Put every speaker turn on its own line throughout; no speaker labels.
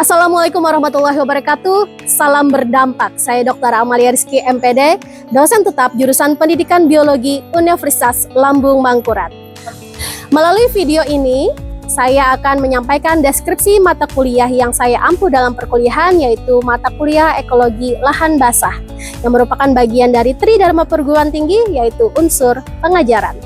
Assalamualaikum warahmatullahi wabarakatuh. Salam berdampak. Saya Dr. Amalia Rizky MPD, dosen tetap jurusan Pendidikan Biologi Universitas Lambung Mangkurat. Melalui video ini, saya akan menyampaikan deskripsi mata kuliah yang saya ampu dalam perkuliahan, yaitu mata kuliah Ekologi Lahan Basah, yang merupakan bagian dari Tridharma Perguruan Tinggi, yaitu unsur pengajaran.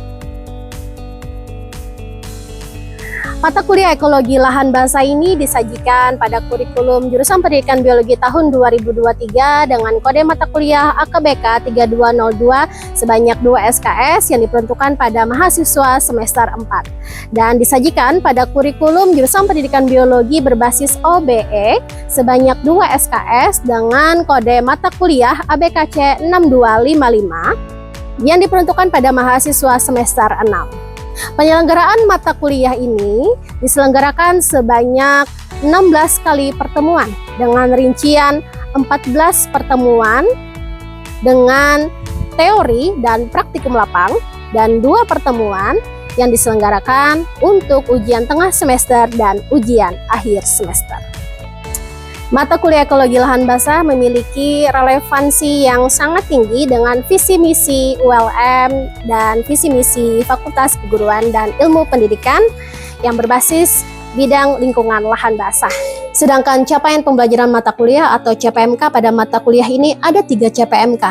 Mata kuliah Ekologi Lahan Basah ini disajikan pada kurikulum jurusan Pendidikan Biologi tahun 2023 dengan kode mata kuliah AKBK 3202 sebanyak 2 SKS yang diperuntukkan pada mahasiswa semester 4 dan disajikan pada kurikulum jurusan Pendidikan Biologi berbasis OBE sebanyak 2 SKS dengan kode mata kuliah ABKC 6255 yang diperuntukkan pada mahasiswa semester 6. Penyelenggaraan mata kuliah ini diselenggarakan sebanyak 16 kali pertemuan dengan rincian 14 pertemuan dengan teori dan praktikum lapang dan 2 pertemuan yang diselenggarakan untuk ujian tengah semester dan ujian akhir semester. Mata kuliah Ekologi Lahan Basah memiliki relevansi yang sangat tinggi dengan visi misi ULM dan visi misi Fakultas Keguruan dan Ilmu Pendidikan yang berbasis bidang lingkungan lahan basah. Sedangkan capaian pembelajaran mata kuliah atau CPMK pada mata kuliah ini ada 3 CPMK.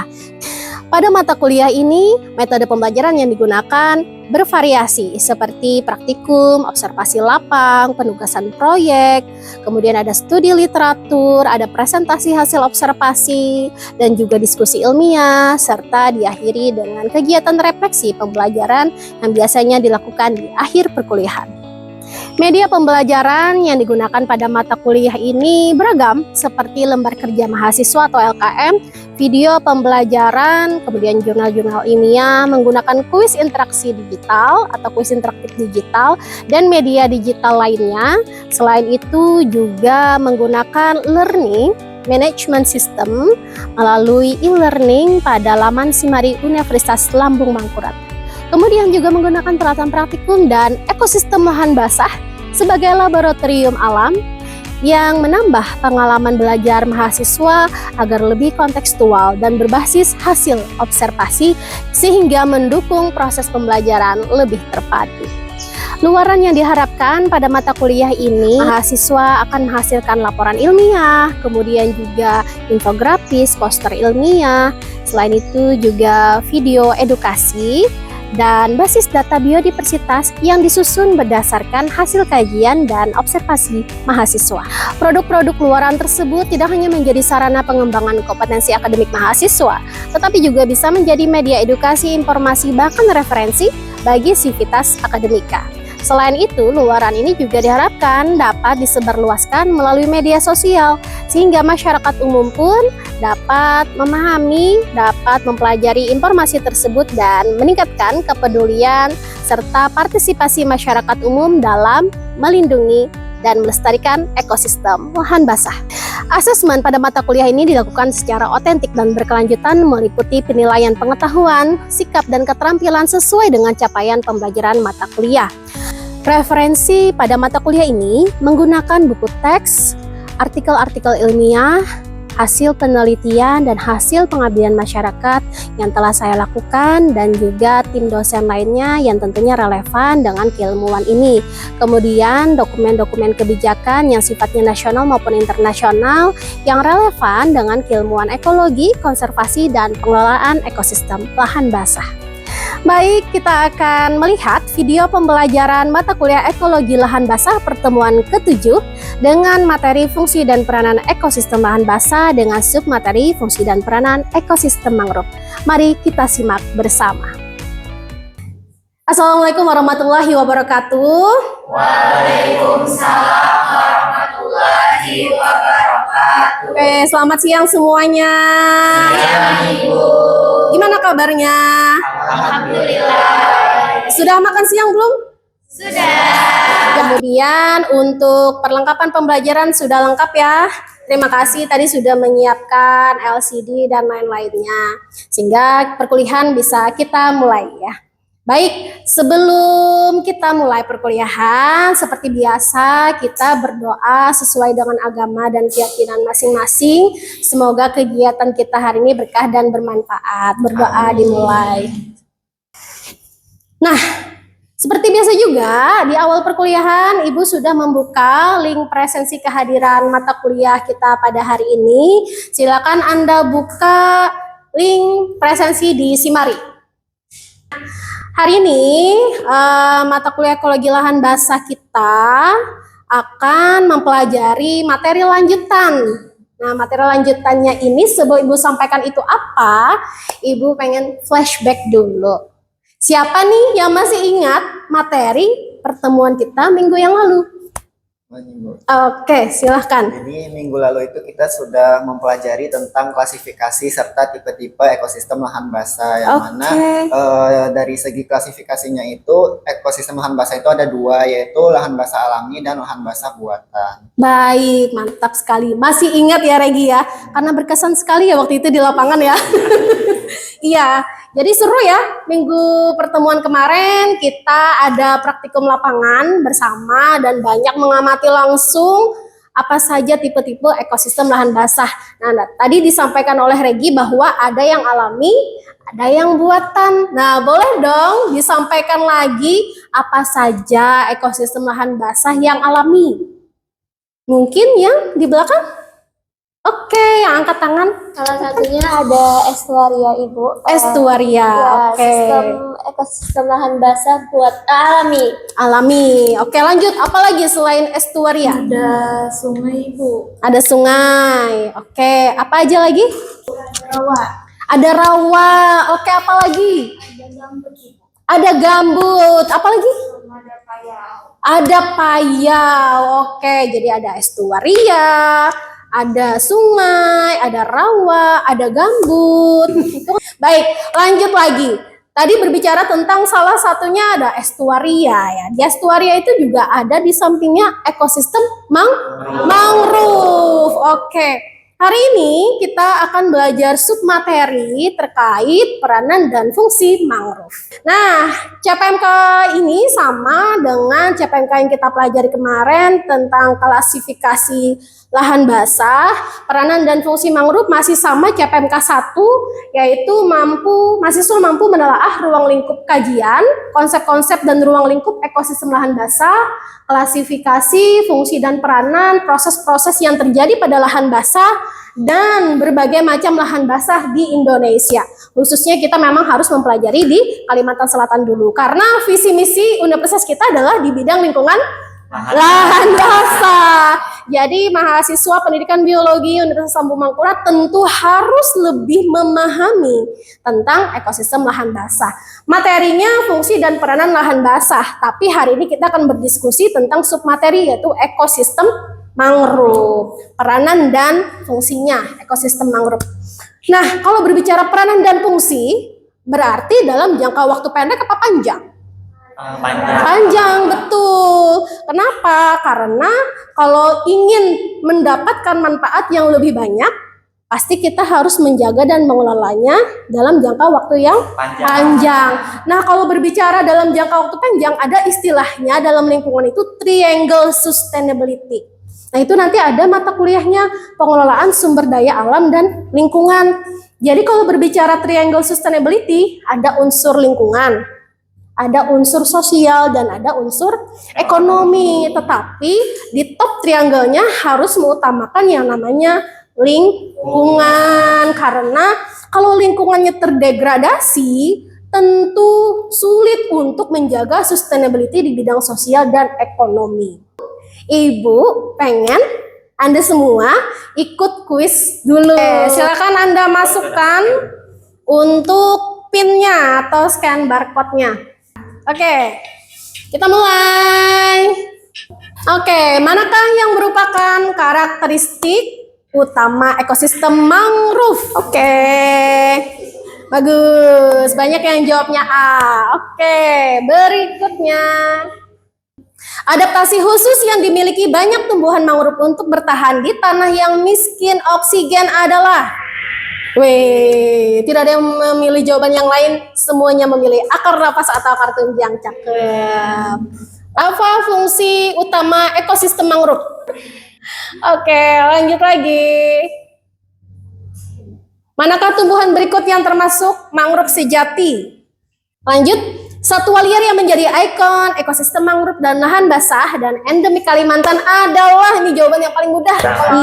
Pada mata kuliah ini, metode pembelajaran yang digunakan bervariasi seperti praktikum, observasi lapang, penugasan proyek, kemudian ada studi literatur, ada presentasi hasil observasi, dan juga diskusi ilmiah, serta diakhiri dengan kegiatan refleksi pembelajaran yang biasanya dilakukan di akhir perkuliahan. Media pembelajaran yang digunakan pada mata kuliah ini beragam seperti lembar kerja mahasiswa atau LKM, video pembelajaran, kemudian jurnal-jurnal ilmiah, menggunakan kuis interaksi digital atau kuis interaktif digital, dan media digital lainnya. Selain itu juga menggunakan learning management system melalui e-learning pada laman Simari Universitas Lambung Mangkurat. Kemudian juga menggunakan peralatan praktikum dan ekosistem lahan basah sebagai laboratorium alam yang menambah pengalaman belajar mahasiswa agar lebih kontekstual dan berbasis hasil observasi sehingga mendukung proses pembelajaran lebih terpadu. Luaran yang diharapkan pada mata kuliah ini, mahasiswa akan menghasilkan laporan ilmiah, kemudian juga infografis, poster ilmiah, selain itu juga video edukasi, dan basis data biodiversitas yang disusun berdasarkan hasil kajian dan observasi mahasiswa. Produk-produk luaran tersebut tidak hanya menjadi sarana pengembangan kompetensi akademik mahasiswa, tetapi juga bisa menjadi media edukasi, informasi, bahkan referensi bagi sivitas akademika. Selain itu, luaran ini juga diharapkan dapat disebarluaskan melalui media sosial, sehingga masyarakat umum pun dapat memahami, dapat mempelajari informasi tersebut dan meningkatkan kepedulian serta partisipasi masyarakat umum dalam melindungi dan melestarikan ekosistem lahan basah. Asesmen pada mata kuliah ini dilakukan secara otentik dan berkelanjutan meliputi penilaian pengetahuan, sikap, dan keterampilan sesuai dengan capaian pembelajaran mata kuliah. Referensi pada mata kuliah ini menggunakan buku teks, artikel-artikel ilmiah, hasil penelitian, dan hasil pengabdian masyarakat yang telah saya lakukan, dan juga tim dosen lainnya yang tentunya relevan dengan keilmuan ini. Kemudian dokumen-dokumen kebijakan yang sifatnya nasional maupun internasional yang relevan dengan keilmuan ekologi, konservasi, dan pengelolaan ekosistem lahan basah. Baik, kita akan melihat video pembelajaran mata kuliah Ekologi Lahan Basah pertemuan ke-7 dengan materi fungsi dan peranan ekosistem lahan basah dengan submateri fungsi dan peranan ekosistem mangrove. Mari kita simak bersama. Assalamualaikum warahmatullahi wabarakatuh.
Waalaikumsalam warahmatullahi wabarakatuh.
Oke, selamat siang semuanya.
Siang, Ibu.
Gimana kabarnya?
Alhamdulillah.
Sudah makan siang belum?
Sudah.
Kemudian untuk perlengkapan pembelajaran sudah lengkap ya. Terima kasih tadi sudah menyiapkan LCD dan lain-lainnya. Sehingga perkuliahan bisa kita mulai ya. Baik, sebelum kita mulai perkuliahan, seperti biasa kita berdoa sesuai dengan agama dan keyakinan masing-masing. Semoga kegiatan kita hari ini berkah dan bermanfaat. Berdoa dimulai. Nah, seperti biasa juga, di awal perkuliahan Ibu sudah membuka link presensi kehadiran mata kuliah kita pada hari ini. Silakan Anda buka link presensi di Simari. Hari ini mata kuliah ekologi lahan basah kita akan mempelajari materi lanjutan. Nah, materi lanjutannya ini sebelum Ibu sampaikan itu apa, Ibu pengen flashback dulu. Siapa nih yang masih ingat materi pertemuan kita minggu yang lalu? Oke, silahkan.
Jadi minggu lalu itu kita sudah mempelajari tentang klasifikasi serta tipe-tipe ekosistem lahan basah, yang mana dari segi klasifikasinya itu ekosistem lahan basah itu ada dua, yaitu lahan basah alami dan lahan basah buatan.
Baik, mantap sekali. Masih ingat ya Regi ya, karena berkesan sekali ya waktu itu di lapangan ya. Iya, jadi seru ya. Minggu pertemuan kemarin kita ada praktikum lapangan bersama dan banyak mengamati langsung apa saja tipe-tipe ekosistem lahan basah. Nah, tadi disampaikan oleh Regi bahwa ada yang alami, ada yang buatan. Nah, boleh dong disampaikan lagi apa saja ekosistem lahan basah yang alami. Mungkin yang di belakang? Oke, yang angkat tangan.
Salah satunya ada estuaria, Ibu.
Estuaria, oke.
Ekosistem lahan basah buat alami.
Alami. Oke, lanjut. Apa lagi selain estuaria?
Ada sungai, Ibu.
Ada sungai. Oke, apa aja lagi?
Rawa.
Ada rawa. Oke, apa lagi?
Ada gambut, Ibu.
Ada gambut. Apa lagi?
Ada payau.
Ada payau. Oke, jadi ada estuaria, ada sungai, ada rawa, ada gambut. Baik, lanjut lagi. Tadi berbicara tentang salah satunya ada estuaria ya. Di estuaria itu juga ada di sampingnya ekosistem mangrove. Oke. Hari ini kita akan belajar submateri terkait peranan dan fungsi mangrove. Nah, CPMK ini sama dengan CPMK yang kita pelajari kemarin tentang klasifikasi lahan basah. Peranan dan fungsi mangrove masih sama CPMK 1, yaitu mahasiswa mampu menelaah ruang lingkup kajian, konsep-konsep dan ruang lingkup ekosistem lahan basah, klasifikasi, fungsi dan peranan, proses-proses yang terjadi pada lahan basah, dan berbagai macam lahan basah di Indonesia. Khususnya kita memang harus mempelajari di Kalimantan Selatan dulu, karena visi misi universitas kita adalah di bidang lingkungan lahan basah. Jadi mahasiswa pendidikan biologi Universitas Lambung Mangkurat tentu harus lebih memahami tentang ekosistem lahan basah. Materinya fungsi dan peranan lahan basah, tapi hari ini kita akan berdiskusi tentang submateri, yaitu ekosistem mangrove, peranan dan fungsinya ekosistem mangrove. Nah, kalau berbicara peranan dan fungsi, berarti dalam jangka waktu pendek apa panjang? Panjang, betul. Kenapa? Karena kalau ingin mendapatkan manfaat yang lebih banyak, pasti kita harus menjaga dan mengelolanya dalam jangka waktu yang panjang. Nah, kalau berbicara dalam jangka waktu panjang, ada istilahnya dalam lingkungan itu triangle sustainability. Nah, itu nanti ada mata kuliahnya, pengelolaan sumber daya alam dan lingkungan. Jadi kalau berbicara triangle sustainability, ada unsur lingkungan, ada unsur sosial, dan ada unsur ekonomi. Tetapi di top triangle-nya harus mengutamakan yang namanya lingkungan. Karena kalau lingkungannya terdegradasi, tentu sulit untuk menjaga sustainability di bidang sosial dan ekonomi. Ibu pengen Anda semua ikut kuis dulu. Silakan Anda masukkan untuk PIN-nya atau scan barcode-nya. Oke, kita mulai. Oke, manakah yang merupakan karakteristik utama ekosistem mangrove? Oke, bagus. Banyak yang jawabnya A. Oke, berikutnya. Adaptasi khusus yang dimiliki banyak tumbuhan mangrove untuk bertahan di tanah yang miskin oksigen adalah Wih, tidak ada yang memilih jawaban yang lain, semuanya memilih akar napas atau akar tunjang. Cakep. Apa fungsi utama ekosistem mangrove? Oke, lanjut lagi. Manakah tumbuhan berikut yang termasuk mangrove sejati? Lanjut. Satwa liar yang menjadi ikon ekosistem mangrove dan lahan basah dan endemik Kalimantan adalah, ini jawaban yang paling mudah.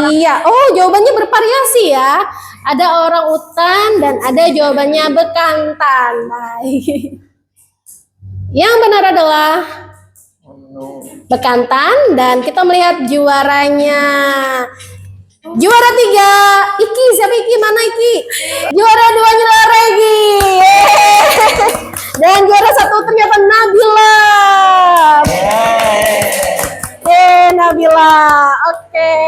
Iya. Oh, jawabannya bervariasi ya. Ada orang utan dan ada jawabannya bekantan. Baik. Yang benar adalah bekantan dan kita melihat juaranya. Juara 3, Iki. Siapa Iki? Mana Iki? Juara 2 adalah Regi. Dan juara 1 ternyata Nabila. Nabila. Oke.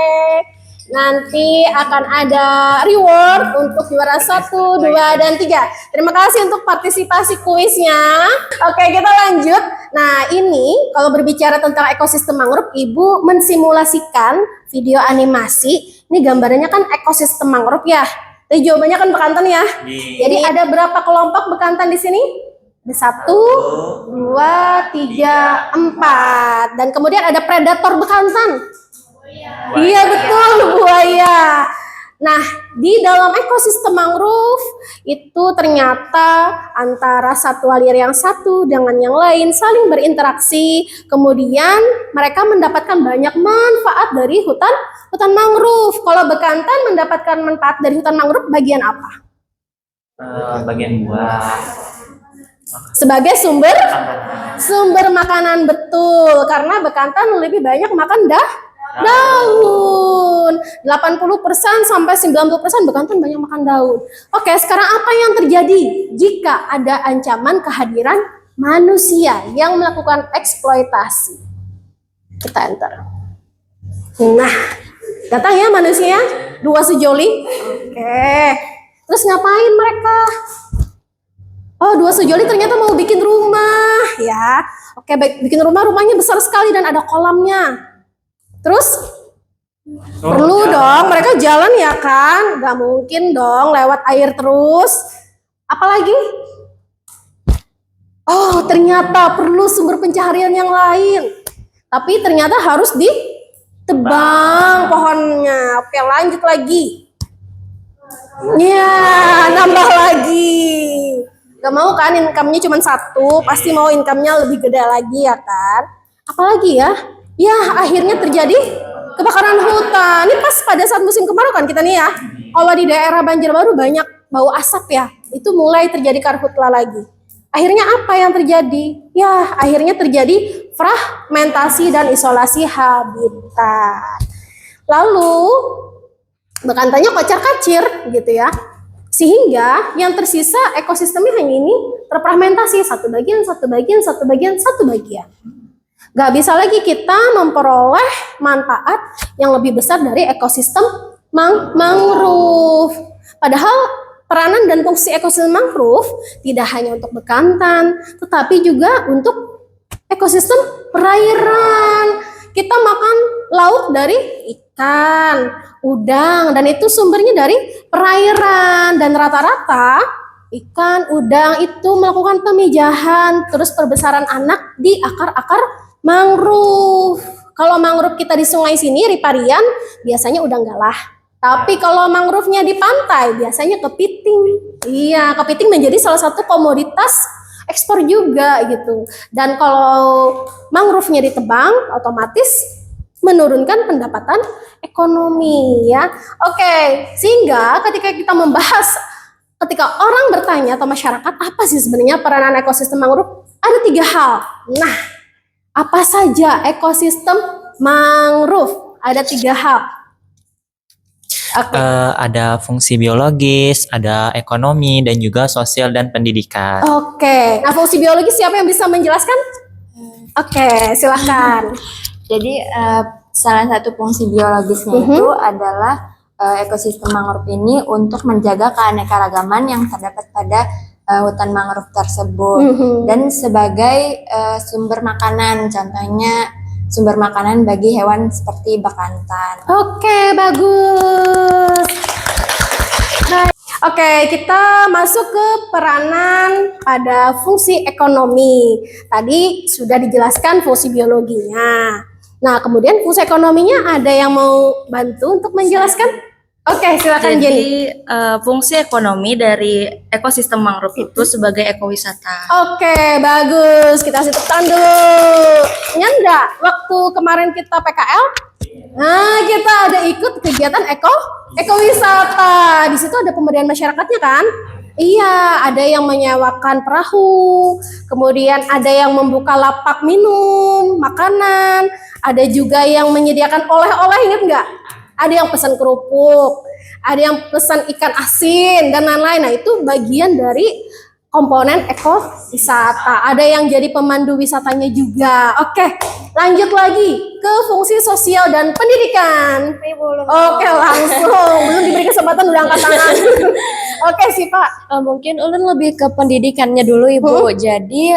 Nanti akan ada reward untuk juara 1, 2, dan 3. Terima kasih untuk partisipasi kuisnya. Oke, kita lanjut. Nah, ini kalau berbicara tentang ekosistem mangrove, Ibu mensimulasikan video animasi. Ini gambarannya kan ekosistem mangrove ya. Tapi jawabannya kan bekantan ya. Jadi ada berapa kelompok bekantan di sini? Ada 1, 2, 3, 4. Dan kemudian ada predator bekantan. Iya betul, buaya. Nah, di dalam ekosistem mangrove itu ternyata antara satwa liar yang satu dengan yang lain saling berinteraksi. Kemudian mereka mendapatkan banyak manfaat dari hutan mangrove. Kalau bekantan mendapatkan manfaat dari hutan mangrove bagian apa?
Bagian buah.
Sebagai sumber makanan, betul. Karena bekantan lebih banyak makan daun. 80% sampai 90% bekantan banyak makan daun. Oke, sekarang apa yang terjadi jika ada ancaman kehadiran manusia yang melakukan eksploitasi? Kita enter. Nah, datang ya manusia, 2 sejoli. Oke. Terus ngapain mereka? Oh, 2 sejoli ternyata mau bikin rumah ya. Oke, baik, bikin rumahnya besar sekali dan ada kolamnya. Terus perlu dong mereka jalan ya kan, gak mungkin dong lewat air terus. Apalagi? Oh, ternyata perlu sumber pencaharian yang lain. Tapi ternyata harus ditebang pohonnya. Oke, lanjut lagi. Ya, nambah lagi. Gak mau kan income-nya cuma 1, pasti mau income-nya lebih gede lagi ya kan. Apalagi ya? Ya, akhirnya terjadi kebakaran hutan. Ini pas pada saat musim kemarau kan kita nih ya. Kalau di daerah Banjarbaru banyak bau asap ya. Itu mulai terjadi karhutla lagi. Akhirnya apa yang terjadi? Ya, akhirnya terjadi fragmentasi dan isolasi habitat. Lalu bekantannya kocar-kacir gitu ya. Sehingga yang tersisa ekosistemnya hanya ini terfragmentasi, satu bagian. Gak bisa lagi kita memperoleh manfaat yang lebih besar dari ekosistem mangrove. Padahal peranan dan fungsi ekosistem mangrove tidak hanya untuk bekantan, tetapi juga untuk ekosistem perairan. Kita makan lauk dari ikan, udang, dan itu sumbernya dari perairan. Dan rata-rata ikan, udang itu melakukan pemijahan, terus perbesaran anak di akar-akar mangrove. Kalau mangrove kita di sungai sini, riparian, biasanya udah enggak lah. Tapi kalau mangrove-nya di pantai, biasanya kepiting. Iya, kepiting menjadi salah satu komoditas ekspor juga gitu. Dan kalau mangrove-nya ditebang, otomatis menurunkan pendapatan ekonomi ya. Oke, sehingga ketika kita membahas, ketika orang bertanya atau masyarakat, apa sih sebenarnya peranan ekosistem mangrove? Ada 3 hal. Nah, apa saja ekosistem mangrove? Ada 3 hal.
Ada fungsi biologis, ada ekonomi, dan juga sosial dan pendidikan.
Oke, nah fungsi biologis siapa yang bisa menjelaskan? Oke, silahkan.
Jadi salah satu fungsi biologisnya itu adalah ekosistem mangrove ini untuk menjaga keanekaragaman yang terdapat pada hutan mangrove tersebut dan sebagai sumber makanan, contohnya sumber makanan bagi hewan seperti bekantan.
Oke, bagus. Baik. Oke, kita masuk ke peranan pada fungsi ekonomi. Tadi sudah dijelaskan fungsi biologinya. Nah, kemudian fungsi ekonominya ada yang mau bantu untuk menjelaskan? Oke, silakan Jenny.
Jadi fungsi ekonomi dari ekosistem mangrove itu sebagai ekowisata.
Oke, bagus. Kita kasih tepuk tangan dulu. Ingat nggak waktu kemarin kita PKL? Nah, kita ada ikut kegiatan ekowisata. Di situ ada pemberdayaan masyarakatnya kan? Iya, ada yang menyewakan perahu, kemudian ada yang membuka lapak minum, makanan, ada juga yang menyediakan oleh-oleh, ingat nggak? Ada yang pesan kerupuk, ada yang pesan ikan asin, dan lain-lain. Nah, itu bagian dari komponen ekowisata. Ada yang jadi pemandu wisatanya juga. Oke, lanjut lagi ke fungsi sosial dan pendidikan. Oke, langsung. Belum diberi kesempatan udah angkat tangan. Oke, Siva.
Mungkin ulun lebih ke pendidikannya dulu, Ibu. Jadi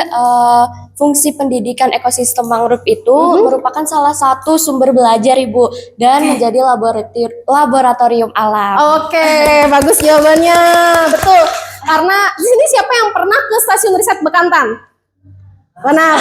fungsi pendidikan ekosistem mangrove itu merupakan salah satu sumber belajar, Ibu, dan menjadi laboratorium alam.
Oke, bagus jawabannya. Betul. Karena di sini siapa yang pernah ke stasiun riset Bekantan? Pernah.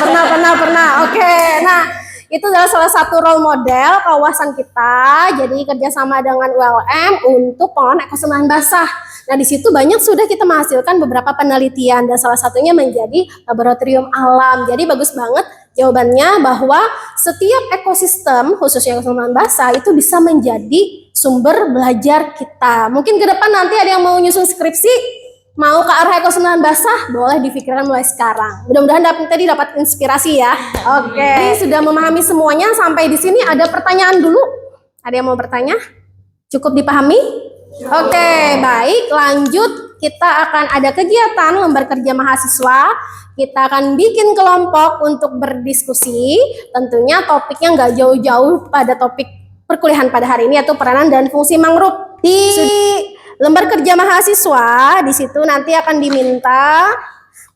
Oke, nah itu adalah salah satu role model kawasan kita. Jadi kerjasama dengan ULM untuk pengelolaan ekosistem lahan basah. Nah, di situ banyak sudah kita menghasilkan beberapa penelitian dan salah satunya menjadi laboratorium alam. Jadi bagus banget jawabannya bahwa setiap ekosistem, khususnya ekosistem lahan basah, itu bisa menjadi sumber belajar kita. Mungkin ke depan nanti ada yang mau nyusun skripsi, mau ke arah ekosistem lahan basah, boleh difikirkan mulai sekarang. Mudah-mudahan tadi dapat inspirasi ya. Oke, sudah memahami semuanya sampai di sini. Ada pertanyaan dulu? Ada yang mau bertanya? Cukup dipahami? Oke, baik. Lanjut, kita akan ada kegiatan lembar kerja mahasiswa. Kita akan bikin kelompok untuk berdiskusi. Tentunya topiknya nggak jauh-jauh pada topik perkuliahan pada hari ini, yaitu peranan dan fungsi mangrove. Di lembar kerja mahasiswa, di situ nanti akan diminta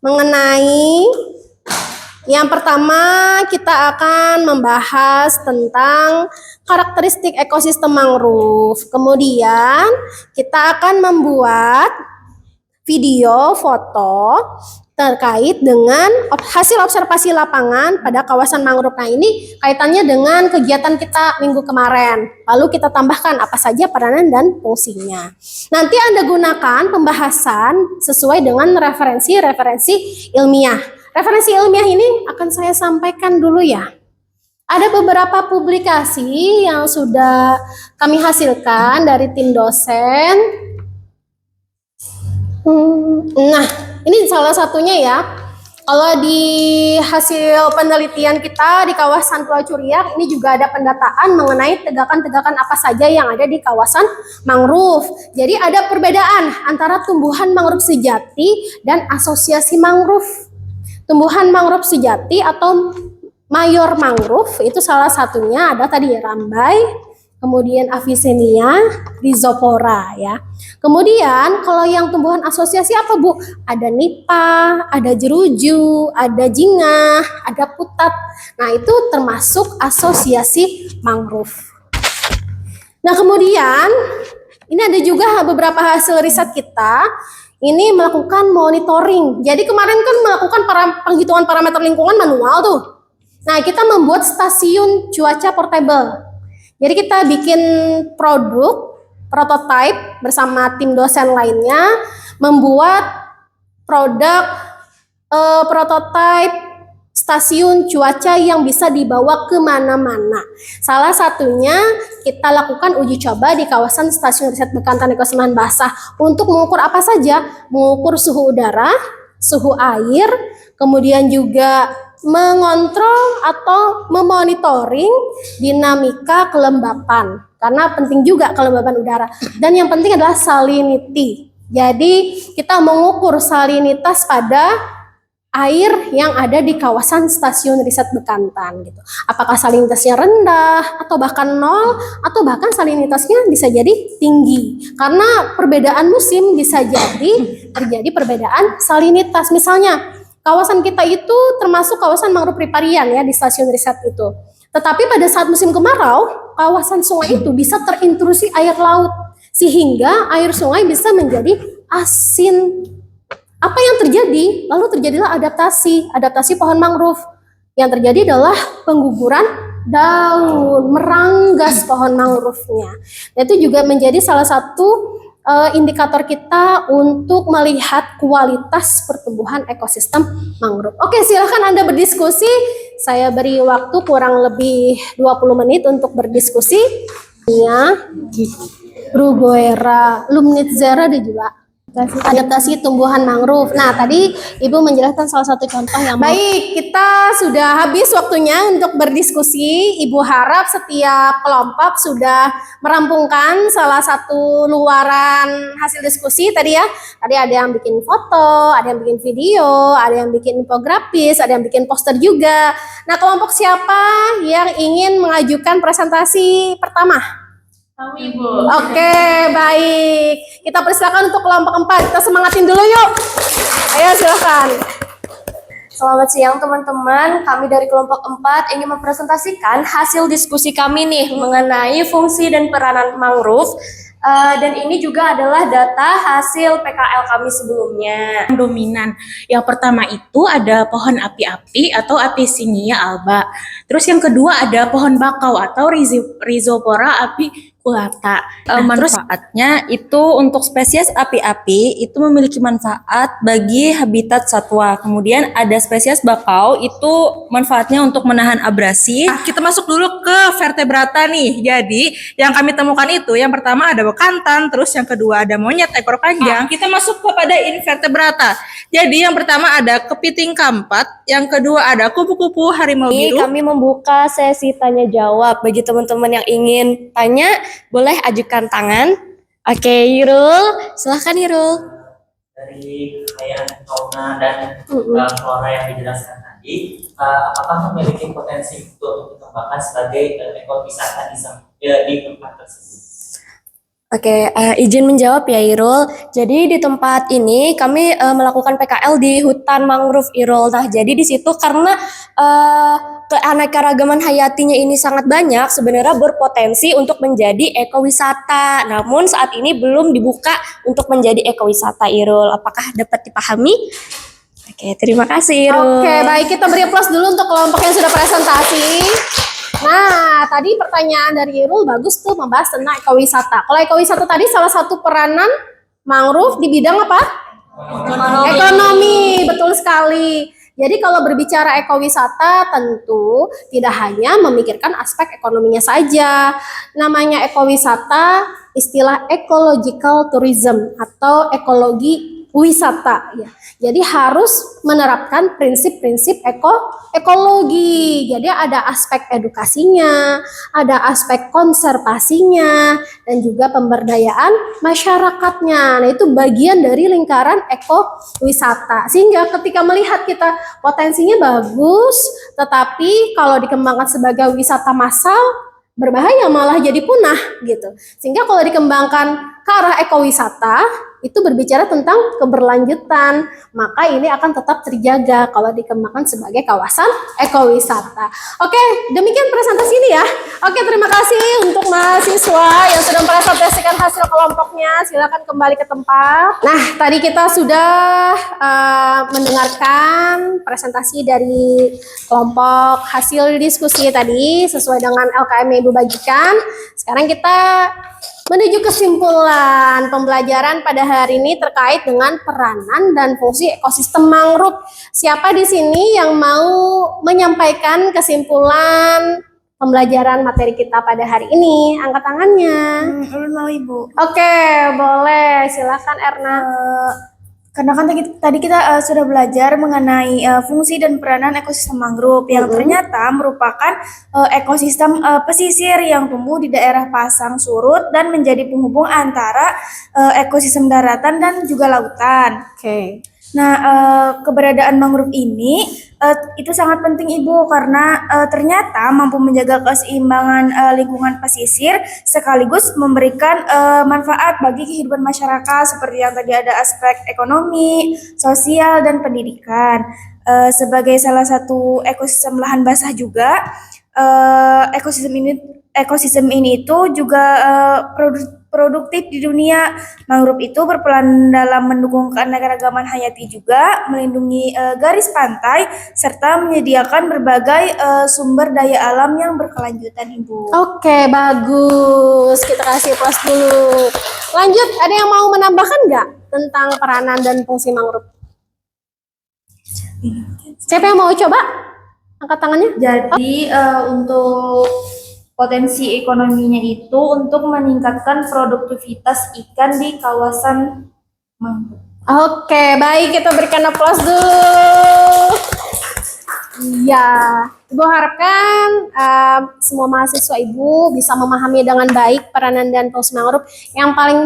mengenai yang pertama kita akan membahas tentang karakteristik ekosistem mangrove. Kemudian kita akan membuat video, foto terkait dengan hasil observasi lapangan pada kawasan mangrove. Nah, ini kaitannya dengan kegiatan kita minggu kemarin. Lalu kita tambahkan apa saja peranan dan fungsinya. Nanti Anda gunakan pembahasan sesuai dengan referensi ilmiah. Referensi ilmiah ini akan saya sampaikan dulu ya. Ada beberapa publikasi yang sudah kami hasilkan dari tim dosen. Nah, ini salah satunya ya. Kalau di hasil penelitian kita di kawasan Pulau Curiak, ini juga ada pendataan mengenai tegakan-tegakan apa saja yang ada di kawasan mangrove. Jadi ada perbedaan antara tumbuhan mangrove sejati dan asosiasi mangrove. Tumbuhan mangrove sejati atau mayor mangrove itu salah satunya ada tadi rambai, kemudian Avicennia, Rhizopora ya. Kemudian kalau yang tumbuhan asosiasi apa Bu? Ada nipa, ada jeruju, ada jingah, ada putat. Nah, itu termasuk asosiasi mangrove. Nah, kemudian ini ada juga beberapa hasil riset kita. Ini melakukan monitoring. Jadi kemarin kan melakukan penghitungan parameter lingkungan manual tuh. Nah, kita membuat stasiun cuaca portable. Jadi kita bikin prototype bersama tim dosen lainnya, membuat prototype stasiun cuaca yang bisa dibawa kemana-mana. Salah satunya kita lakukan uji coba di kawasan Stasiun Riset Bekantan Ekosistem Lahan Basah untuk mengukur apa saja, mengukur suhu udara, suhu air, kemudian juga mengontrol atau memonitoring dinamika kelembapan. Karena penting juga kelembapan udara. Dan yang penting adalah salinity. Jadi kita mengukur salinitas pada air yang ada di kawasan Stasiun Riset Bekantan gitu. Apakah salinitasnya rendah atau bahkan nol atau bahkan salinitasnya bisa jadi tinggi. Karena perbedaan musim bisa jadi terjadi perbedaan salinitas. Misalnya kawasan kita itu termasuk kawasan mangrove riparian ya di Stasiun Riset itu. Tetapi pada saat musim kemarau, kawasan sungai itu bisa terintrusi air laut. sehingga air sungai bisa menjadi asin. Apa yang terjadi? Lalu terjadilah adaptasi pohon mangrove. Yang terjadi adalah pengguguran daun, meranggas pohon mangrove-nya. Dan itu juga menjadi salah satu indikator kita untuk melihat kualitas pertumbuhan ekosistem mangrove. Oke, silahkan Anda berdiskusi. Saya beri waktu kurang lebih 20 menit untuk berdiskusi. Ya, Bruguera, Lumnitzera dan juga adaptasi tumbuhan mangrove. Nah, tadi Ibu menjelaskan salah satu contoh yang baik. Kita sudah habis waktunya untuk berdiskusi. Ibu harap setiap kelompok sudah merampungkan salah satu luaran hasil diskusi tadi ya. Tadi ada yang bikin foto, ada yang bikin video, ada yang bikin infografis, ada yang bikin poster juga. Nah, kelompok siapa yang ingin mengajukan presentasi pertama?
Ibu.
Oke, baik. Kita persilakan untuk kelompok 4. Kita semangatin dulu yuk. Ayo silakan.
Selamat siang teman-teman, kami dari kelompok 4 ingin mempresentasikan hasil diskusi kami nih mengenai fungsi dan peranan mangrove. Dan ini juga adalah data hasil PKL kami sebelumnya.
Dominan. Yang pertama itu ada pohon api-api atau Apicynia alba. Terus yang kedua ada pohon bakau atau Rhizopora apiculata. Manfaatnya itu untuk spesies api-api itu memiliki manfaat bagi habitat satwa. Kemudian ada spesies bakau itu manfaatnya untuk menahan abrasi. Kita masuk dulu ke vertebrata nih. Jadi yang kami temukan itu yang pertama ada bekantan, terus yang kedua ada monyet ekor panjang. Kita masuk kepada invertebrata. Jadi yang pertama ada kepiting kampat, yang kedua ada kupu-kupu harimau
Ini
biru.
kami membuka sesi tanya jawab. Bagi teman-teman yang ingin tanya, boleh ajukan tangan. Oke, Irul, silahkan Irul.
Dari kekayaan fauna dan flora yang dijelaskan tadi, apakah memiliki potensi untuk dikembangkan sebagai ekowisata di tempat tersebut?
Oke, izin menjawab ya Irul. Jadi di tempat ini kami melakukan PKL di hutan mangrove Irul. Nah, jadi di situ karena keanekaragaman hayatinya ini sangat banyak, sebenarnya berpotensi untuk menjadi ekowisata. Namun saat ini belum dibuka untuk menjadi ekowisata Irul. Apakah dapat dipahami? Oke, terima kasih Irul.
Oke, baik, kita beri plus dulu untuk kelompok yang sudah presentasi. Nah, tadi pertanyaan dari Irul bagus tuh membahas tentang ekowisata. Kalau ekowisata tadi salah satu peranan mangrove di bidang apa? Ekonomi, betul sekali. Jadi kalau berbicara ekowisata tentu tidak hanya memikirkan aspek ekonominya saja. Namanya ekowisata istilah ecological tourism atau ekologi wisata ya. Jadi harus menerapkan prinsip-prinsip ekologi. Jadi ada aspek edukasinya, ada aspek konservasinya, dan juga pemberdayaan masyarakatnya. Nah, itu bagian dari lingkaran ekowisata. Sehingga ketika melihat kita potensinya bagus, tetapi kalau dikembangkan sebagai wisata massal berbahaya, malah jadi punah gitu. Sehingga kalau dikembangkan ke arah ekowisata itu berbicara tentang keberlanjutan, maka ini akan tetap terjaga kalau dikembangkan sebagai kawasan ekowisata. Oke, demikian presentasi ini ya. Oke, terima kasih untuk mahasiswa yang sudah mempresentasikan hasil kelompoknya. Silakan kembali ke tempat. Nah, tadi kita sudah mendengarkan presentasi dari kelompok hasil diskusi tadi sesuai dengan LKM yang Ibu bagikan. Sekarang kita menuju kesimpulan pembelajaran pada hari ini terkait dengan peranan dan fungsi ekosistem mangrove. Siapa di sini yang mau menyampaikan kesimpulan pembelajaran materi kita pada hari ini? Angkat tangannya.
Ulun mau Ibu.
Oke, boleh. Silakan Erna.
Karena kan tadi kita sudah belajar mengenai fungsi dan peranan ekosistem mangrove yang ternyata merupakan ekosistem pesisir yang tumbuh di daerah pasang surut dan menjadi penghubung antara ekosistem daratan dan juga lautan.
Oke.
Nah, keberadaan mangrove ini itu sangat penting Ibu karena ternyata mampu menjaga keseimbangan lingkungan pesisir sekaligus memberikan manfaat bagi kehidupan masyarakat seperti yang tadi ada aspek ekonomi, sosial, dan pendidikan. Sebagai salah satu ekosistem lahan basah juga, ekosistem ini itu juga
produktif di dunia. Mangrove itu berperan dalam mendukung keanekaragaman hayati juga, melindungi garis pantai, serta menyediakan berbagai sumber daya alam yang berkelanjutan, Ibu.
Oke, bagus. Kita kasih plus dulu. Lanjut, ada yang mau menambahkan nggak tentang peranan dan fungsi mangrove? Siapa yang mau coba? Angkat tangannya.
Jadi untuk potensi ekonominya itu untuk meningkatkan produktivitas ikan di kawasan mangrove.
Oke, baik, kita berikan aplaus dulu. Iya, Ibu harapkan semua mahasiswa Ibu bisa memahami dengan baik peranan dan fungsi mangrove. Yang paling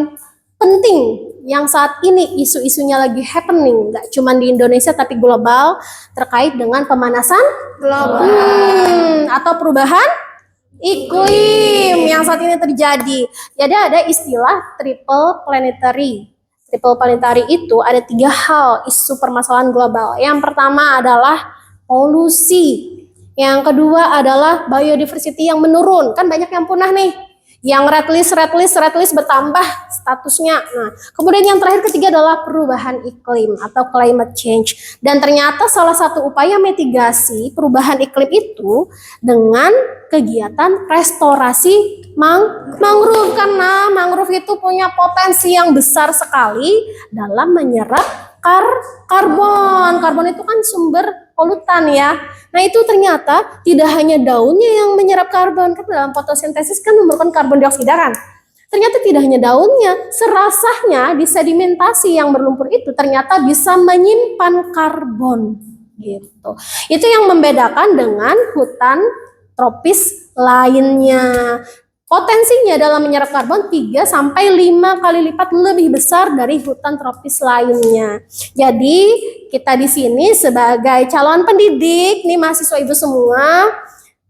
penting yang saat ini isu-isunya lagi happening, nggak cuma di Indonesia tapi global, terkait dengan pemanasan global atau perubahan iklim yang saat ini terjadi. Jadi ada istilah triple planetary. Triple planetary itu ada 3 hal isu permasalahan global. Yang pertama adalah polusi. Yang kedua adalah biodiversity yang menurun. Kan banyak yang punah nih. Yang red list bertambah statusnya. Nah, kemudian yang terakhir ketiga adalah perubahan iklim atau climate change. Dan ternyata salah satu upaya mitigasi perubahan iklim itu dengan kegiatan restorasi mangrove, karena mangrove itu punya potensi yang besar sekali dalam menyerap karbon. Karbon itu kan sumber polutan ya. Nah itu ternyata tidak hanya daunnya yang menyerap karbon, kan dalam fotosintesis kan memerlukan karbon dioksida kan. Ternyata tidak hanya daunnya, serasahnya di sedimentasi yang berlumpur itu ternyata bisa menyimpan karbon gitu. Itu yang membedakan dengan hutan tropis lainnya. Potensinya dalam menyerap karbon 3 sampai 5 kali lipat lebih besar dari hutan tropis lainnya. Jadi kita di sini sebagai calon pendidik, nih mahasiswa Ibu semua,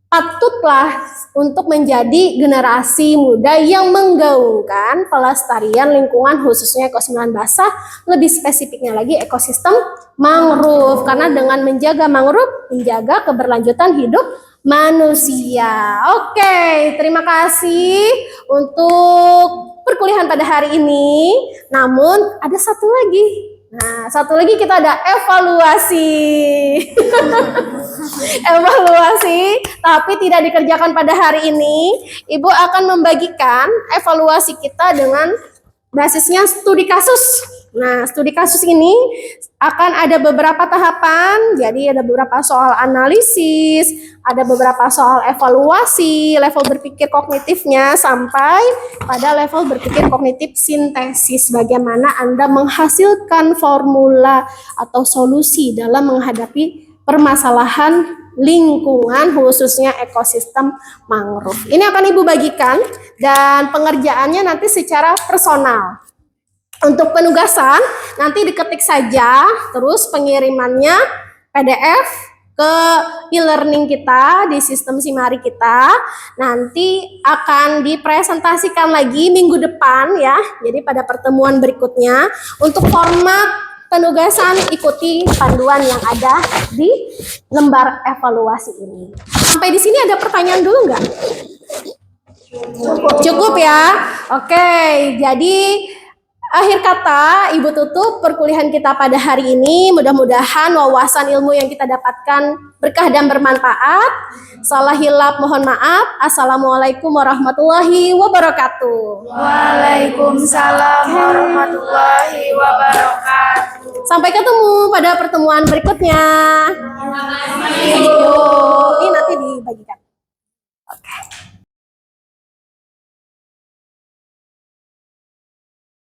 patutlah untuk menjadi generasi muda yang menggaungkan pelestarian lingkungan khususnya ekosistem basah, lebih spesifiknya lagi ekosistem mangrove. Karena dengan menjaga mangrove, menjaga keberlanjutan hidup manusia. Oke, terima kasih untuk perkuliahan pada hari ini. Namun ada satu lagi. Nah, satu lagi kita ada evaluasi. Evaluasi, tapi tidak dikerjakan pada hari ini. Ibu akan membagikan evaluasi kita dengan basisnya studi kasus. Nah, studi kasus ini akan ada beberapa tahapan, jadi ada beberapa soal analisis, ada beberapa soal evaluasi, level berpikir kognitifnya, sampai pada level berpikir kognitif sintesis, bagaimana Anda menghasilkan formula atau solusi dalam menghadapi permasalahan lingkungan khususnya ekosistem mangrove. Ini akan Ibu bagikan dan pengerjaannya nanti secara personal. Untuk penugasan nanti diketik saja, terus pengirimannya PDF ke e-learning kita di sistem Simari kita. Nanti akan dipresentasikan lagi minggu depan ya. Jadi pada pertemuan berikutnya. Untuk format penugasan ikuti panduan yang ada di lembar evaluasi ini. Sampai di sini ada pertanyaan dulu nggak? Cukup ya. Oke, jadi akhir kata, Ibu tutup perkuliahan kita pada hari ini. Mudah-mudahan wawasan ilmu yang kita dapatkan berkah dan bermanfaat. Salah hilap mohon maaf. Assalamualaikum warahmatullahi wabarakatuh.
Waalaikumsalam warahmatullahi wabarakatuh.
Sampai ketemu pada pertemuan berikutnya. Ini nanti dibagikan. Oke.